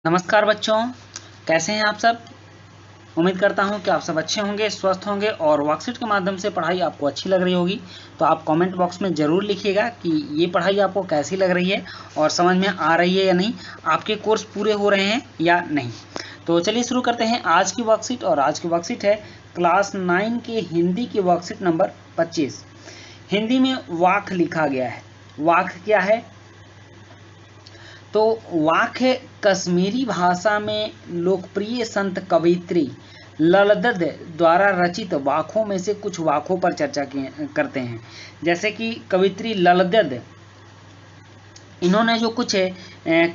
नमस्कार बच्चों, कैसे हैं आप सब। उम्मीद करता हूं कि आप सब अच्छे होंगे, स्वस्थ होंगे और वर्कशीट के माध्यम से पढ़ाई आपको अच्छी लग रही होगी। तो आप कमेंट बॉक्स में ज़रूर लिखिएगा कि ये पढ़ाई आपको कैसी लग रही है और समझ में आ रही है या नहीं, आपके कोर्स पूरे हो रहे हैं या नहीं। तो चलिए शुरू करते हैं आज की वर्कशीट। और आज की वर्कशीट है क्लास 9 के हिंदी की वर्कशीट नंबर 25। हिंदी में वाक लिखा गया है। वाक क्या है? तो वाक है कश्मीरी भाषा में लोकप्रिय संत कवयित्री ललदद द्वारा रचित वाकों में से कुछ वाकों पर चर्चा करते हैं। जैसे कि कवयित्री ललदद, इन्होंने जो कुछ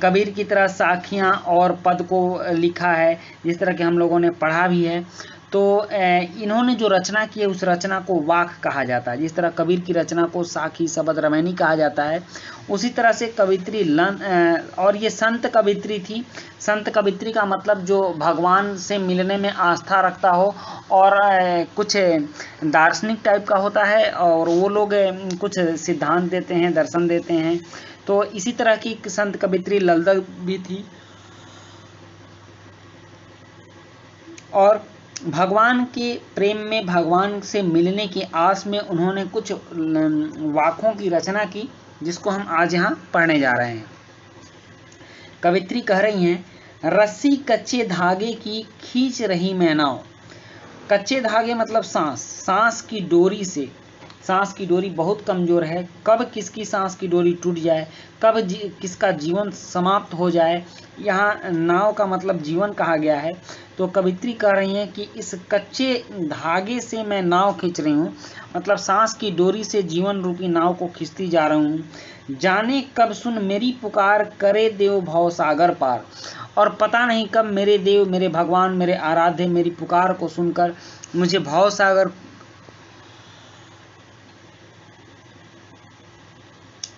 कबीर की तरह साखियाँ और पद को लिखा है, जिस तरह के हम लोगों ने पढ़ा भी है। तो इन्होंने जो रचना की है उस रचना को वाक कहा जाता है। जिस तरह कबीर की रचना को साखी, शबद, रमैनी कहा जाता है, उसी तरह से कवित्री और ये संत कवित्री थी। संत कवित्री का मतलब जो भगवान से मिलने में आस्था रखता हो और कुछ दार्शनिक टाइप का होता है, और वो लोग कुछ सिद्धांत देते हैं, दर्शन देते हैं। तो इसी तरह की संत कवित्री ललदद भी थी। और भगवान के प्रेम में, भगवान से मिलने की आस में उन्होंने कुछ वाकों की रचना की, जिसको हम आज यहाँ पढ़ने जा रहे हैं। कवित्री कह रही हैं, रस्सी कच्चे धागे की खींच रही मैं नाव। कच्चे धागे मतलब सांस, सांस की डोरी से। सांस की डोरी बहुत कमज़ोर है, कब किसकी सांस की डोरी टूट जाए, कब किसका जीवन समाप्त हो जाए। यहाँ नाव का मतलब जीवन कहा गया है। तो कवित्री कह रही हैं कि इस कच्चे धागे से मैं नाव खींच रही हूँ, मतलब सांस की डोरी से जीवन रूपी नाव को खींचती जा रही हूँ। जाने कब सुन मेरी पुकार, करे देव भव सागर पार। और पता नहीं कब मेरे देव, मेरे भगवान, मेरे आराध्य मेरी पुकार को सुनकर मुझे भव सागर,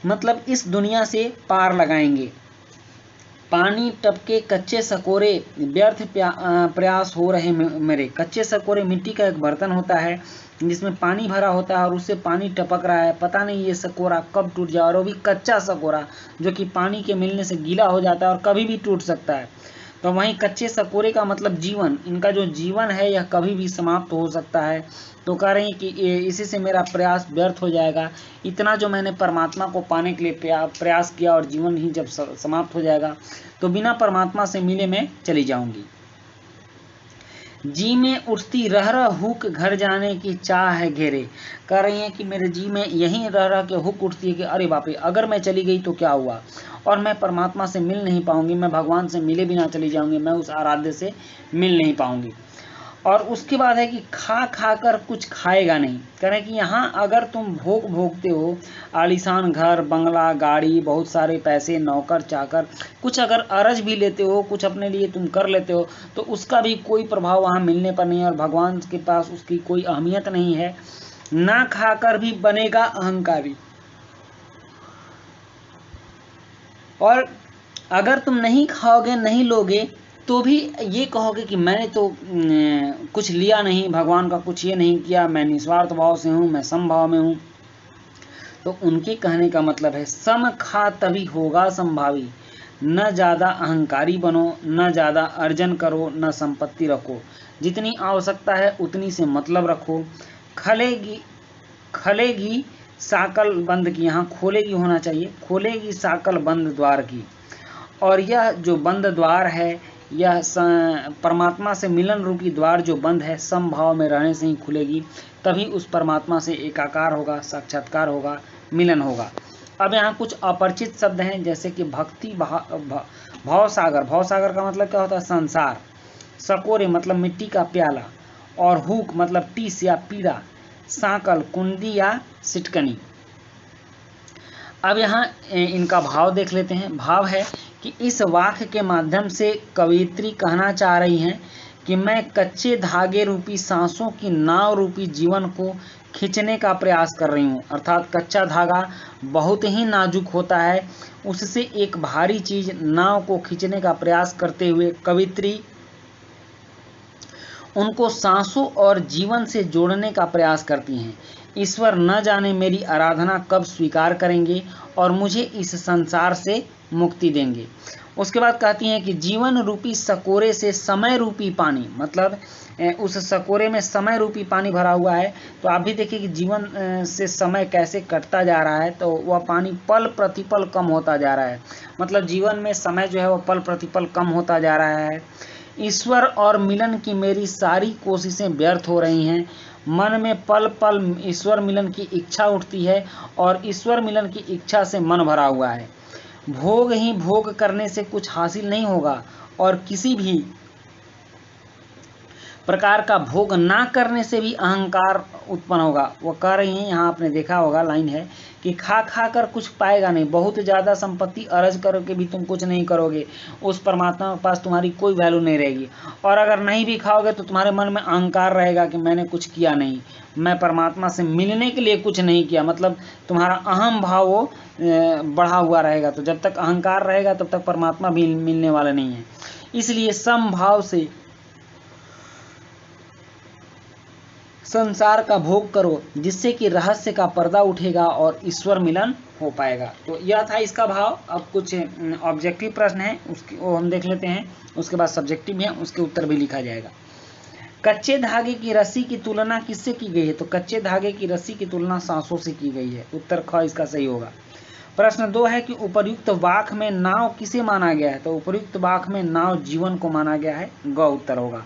मतलब इस दुनिया से पार लगाएंगे। पानी टपके कच्चे सकोरे, व्यर्थ प्रयास हो रहे मेरे। कच्चे सकोरे मिट्टी का एक बर्तन होता है जिसमें पानी भरा होता है और उससे पानी टपक रहा है। पता नहीं ये सकोरा कब टूट जाए, और वो भी कच्चा सकोरा जो कि पानी के मिलने से गीला हो जाता है और कभी भी टूट सकता है। तो वहीं कच्चे सकोरे का मतलब जीवन, इनका जो जीवन है यह कभी भी समाप्त हो सकता है। तो कह रही हैं कि इसी से मेरा प्रयास व्यर्थ हो जाएगा। इतना जो मैंने परमात्मा को पाने के लिए प्रयास किया, और जीवन ही जब समाप्त हो जाएगा तो बिना परमात्मा से मिले मैं चली जाऊंगी। जी में उठती रह रह हुक, घर जाने की चाह है घेरे। कह रही हैं कि मेरे जी में यहीं रह रह के हुक उठती है कि अरे बाप रे, अगर मैं चली गई तो क्या हुआ, और मैं परमात्मा से मिल नहीं पाऊंगी, मैं भगवान से मिले बिना चली जाऊंगी, मैं उस आराध्य से मिल नहीं पाऊंगी। और उसके बाद है कि खा खा कर कुछ खाएगा नहीं। कह रहे हैं कि यहाँ अगर तुम भोग भोगते हो, आलीशान घर, बंगला, गाड़ी, बहुत सारे पैसे, नौकर चाकर, कुछ अगर अरज भी लेते हो, कुछ अपने लिए तुम कर लेते हो, तो उसका भी कोई प्रभाव वहाँ मिलने पर नहीं है, और भगवान के पास उसकी कोई अहमियत नहीं है। ना खाकर भी बनेगा अहंकारी। और अगर तुम नहीं खाओगे, नहीं लोगे, तो भी ये कहोगे कि मैंने तो कुछ लिया नहीं, भगवान का कुछ ये नहीं किया, मैं निस्वार्थ भाव से हूँ, मैं समभाव में हूँ। तो उनके कहने का मतलब है, सम खा तभी होगा संभावी। न ज़्यादा अहंकारी बनो, न ज़्यादा अर्जन करो, न संपत्ति रखो। जितनी आवश्यकता है उतनी से मतलब रखो। खलेगी खलेगी साकल बंद की, यहाँ खोलेगी होना चाहिए, खोलेगी साकल बंद द्वार की। और यह जो बंद द्वार है, यह परमात्मा से मिलन रूपी द्वार जो बंद है, समभाव में रहने से ही खुलेगी। तभी उस परमात्मा से एकाकार होगा, साक्षात्कार होगा, मिलन होगा। अब यहाँ कुछ अपरिचित शब्द हैं, जैसे कि भक्ति, भाव सागर। भाव सागर का मतलब क्या होता है? संसार। सकोरे मतलब मिट्टी का प्याला, और हुक मतलब टीस या पीड़ा, सांकल कुंडी या सिटकनी। अब यहाँ इनका भाव देख लेते हैं। भाव है कि इस वाक्य के माध्यम से कवयित्री कहना चाह रही हैं कि मैं कच्चे धागे रूपी सांसों की नाव रूपी जीवन को खींचने का प्रयास कर रही हूँ। अर्थात कच्चा धागा बहुत ही नाजुक होता है, उससे एक भारी चीज नाव को खींचने का प्रयास करते हुए कवयित्री उनको सांसों और जीवन से जोड़ने का प्रयास करती हैं। ईश्वर न जाने मेरी आराधना कब स्वीकार करेंगे और मुझे इस संसार से मुक्ति देंगे। उसके बाद कहती हैं कि जीवन रूपी सकोरे से समय रूपी पानी, मतलब उस सकोरे में समय रूपी पानी भरा हुआ है। तो आप भी देखिए कि जीवन से समय कैसे कटता जा रहा है, तो वह पानी पल प्रतिपल कम होता जा रहा है, मतलब जीवन में समय जो है वह पल प्रतिपल कम होता जा रहा है। ईश्वर और मिलन की मेरी सारी कोशिशें व्यर्थ हो रही हैं। मन में पल पल ईश्वर मिलन की इच्छा उठती है और ईश्वर मिलन की इच्छा से मन भरा हुआ है। भोग ही भोग करने से कुछ हासिल नहीं होगा और किसी भी प्रकार का भोग ना करने से भी अहंकार उत्पन्न होगा। वो कह रही हैं, यहाँ आपने देखा होगा लाइन है कि खा खा कर कुछ पाएगा नहीं, बहुत ज़्यादा संपत्ति अर्ज करके भी तुम कुछ नहीं करोगे, उस परमात्मा के पास तुम्हारी कोई वैल्यू नहीं रहेगी। और अगर नहीं भी खाओगे तो तुम्हारे मन में अहंकार रहेगा कि मैंने कुछ किया नहीं, मैं परमात्मा से मिलने के लिए कुछ नहीं किया, मतलब तुम्हारा अहम भाव वो बढ़ा हुआ रहेगा। तो जब तक अहंकार रहेगा तब तक परमात्मा भी मिलने वाला नहीं है। इसलिए समभाव से संसार का भोग करो, जिससे कि रहस्य का पर्दा उठेगा और ईश्वर मिलन हो पाएगा। तो यह था इसका भाव। अब कुछ ऑब्जेक्टिव प्रश्न है, उसकी वो हम देख लेते हैं, उसके बाद सब्जेक्टिव है, उसके उत्तर भी लिखा जाएगा। कच्चे धागे की रस्सी की तुलना किससे की गई है? तो कच्चे धागे की रस्सी की तुलना सांसों से की गई है, उत्तर ख इसका सही होगा। प्रश्न 2 है कि उपर्युक्त वाक्य में नाव किसे माना गया है? तो उपर्युक्त वाक्य में नाव जीवन को माना गया है, ग उत्तर होगा।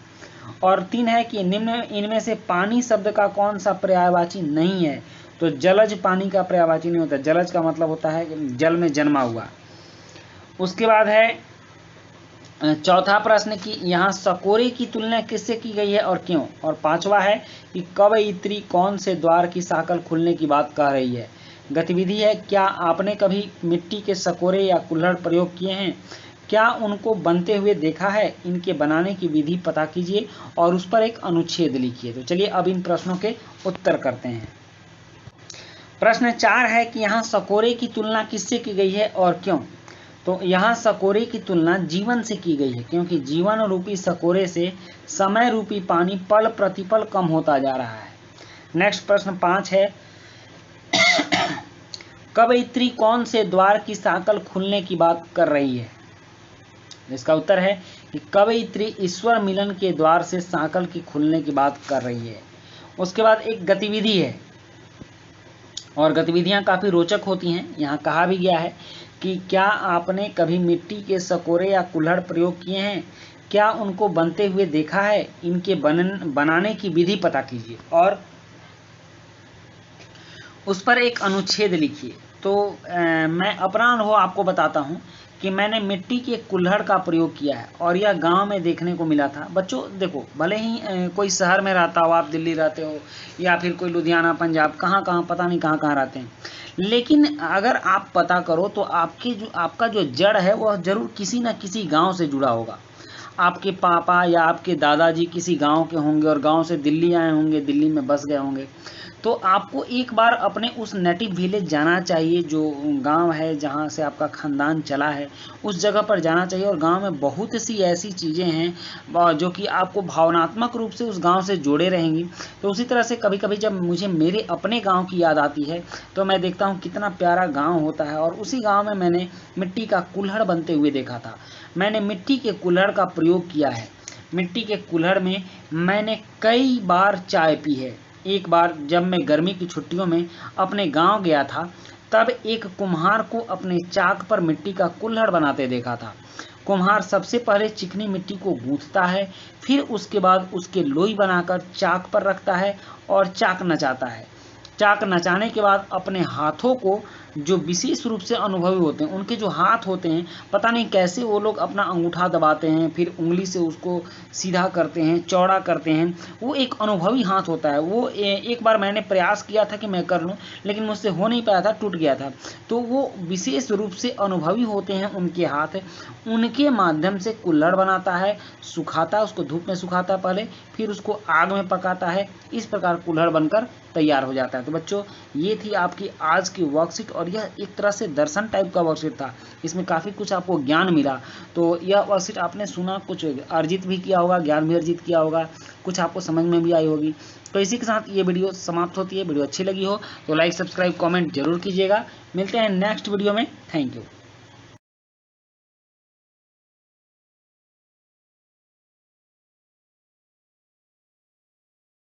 और 3 है कि निम्न इनमें से पानी शब्द का कौन सा पर्यायवाची नहीं है? तो जलज पानी का पर्यायवाची नहीं होता, जलज का मतलब होता है जल में जन्मा हुआ। उसके बाद है चौथा प्रश्न कि यहाँ सकोरे की तुलना किससे की गई है और क्यों? और 5वां है कि कवयित्री कौन से द्वार की साकल खुलने की बात कह रही है? गतिविधि है, क्या आपने कभी मिट्टी के सकोरे या कुल्हड़ प्रयोग किए हैं? क्या उनको बनते हुए देखा है? इनके बनाने की विधि पता कीजिए और उस पर एक अनुच्छेद लिखिए। तो चलिए अब इन प्रश्नों के उत्तर करते हैं। प्रश्न 4 है कि यहाँ सकोरे की तुलना किससे की गई है और क्यों? तो यहाँ सकोरे की तुलना जीवन से की गई है, क्योंकि जीवन रूपी सकोरे से समय रूपी पानी पल प्रतिपल कम होता जा रहा है। नेक्स्ट प्रश्न 5 है कवयित्री कौन से द्वार की साकल खुलने की बात कर रही है? इसका उत्तर है कि कवयित्री ईश्वर मिलन के द्वार से साकल की खुलने की बात कर रही है। उसके बाद एक गतिविधि है और गतिविधियां काफ़ी रोचक होती हैं। यहाँ कहा भी गया है कि क्या आपने कभी मिट्टी के सकोरे या कुल्हड़ प्रयोग किए हैं? क्या उनको बनते हुए देखा है? इनके बनाने की विधि पता कीजिए और उस पर एक अनुच्छेद लिखिए। तो मैं अपना अनुभव आपको बताता हूँ कि मैंने मिट्टी के कुल्हड़ का प्रयोग किया है और यह गांव में देखने को मिला था। बच्चों देखो, भले ही कोई शहर में रहता हो, आप दिल्ली रहते हो या फिर कोई लुधियाना पंजाब, कहाँ पता नहीं कहाँ रहते हैं, लेकिन अगर आप पता करो तो आपका जो जड़ है वह जरूर किसी न किसी गाँव से जुड़ा होगा। आपके पापा या आपके दादाजी किसी गांव के होंगे और गांव से दिल्ली आए होंगे, दिल्ली में बस गए होंगे। तो आपको एक बार अपने उस नेटिव विलेज जाना चाहिए, जो गांव है जहां से आपका खानदान चला है, उस जगह पर जाना चाहिए। और गांव में बहुत सी ऐसी चीज़ें हैं जो कि आपको भावनात्मक रूप से उस गांव से जोड़े रहेंगी। तो उसी तरह से कभी कभी जब मुझे मेरे अपने गाँव की याद आती है तो मैं देखता हूँ कितना प्यारा गाँव होता है। और उसी गाँव में मैंने मिट्टी का कुल्हड़ बनते हुए देखा था। मैंने मिट्टी के कुल्हड़ का प्रयोग किया है। मिट्टी के कुल्हड़ में मैंने कई बार चाय पी है। एक बार जब मैं गर्मी की छुट्टियों में अपने गांव गया था, तब एक कुम्हार को अपने चाक पर मिट्टी का कुल्हड़ बनाते देखा था। कुम्हार सबसे पहले चिकनी मिट्टी को गूंथता है, फिर उसके बाद उसके लोई बनाकर चाक पर रखता है और चाक नचाता है। चाक नचाने के बाद अपने हाथों को, जो विशेष रूप से अनुभवी होते हैं, उनके जो हाथ होते हैं, पता नहीं कैसे वो लोग अपना अंगूठा दबाते हैं, फिर उंगली से उसको सीधा करते हैं, चौड़ा करते हैं। वो एक अनुभवी हाथ होता है। वो एक बार मैंने प्रयास किया था कि मैं कर लूं, लेकिन मुझसे हो नहीं पाया था, टूट गया था। तो वो विशेष रूप से अनुभवी होते हैं उनके हाथ, उनके माध्यम से कुल्हड़ बनाता है, सुखाता है, उसको धूप में सुखाता है पहले, फिर उसको आग में पकाता है। इस प्रकार कुल्हड़ बनकर तैयार हो जाता है। तो बच्चों, ये थी आपकी आज की वर्कशीट और यह एक तरह से दर्शन टाइप का वर्कशीट था। इसमें काफ़ी कुछ आपको ज्ञान मिला। तो यह वर्कशीट आपने सुना, कुछ अर्जित भी किया होगा, ज्ञान भी अर्जित किया होगा, कुछ आपको समझ में भी आई होगी। तो इसी के साथ ये वीडियो समाप्त होती है। वीडियो अच्छी लगी हो तो लाइक, सब्सक्राइब, कमेंट जरूर कीजिएगा। मिलते हैं नेक्स्ट वीडियो में। Thank you.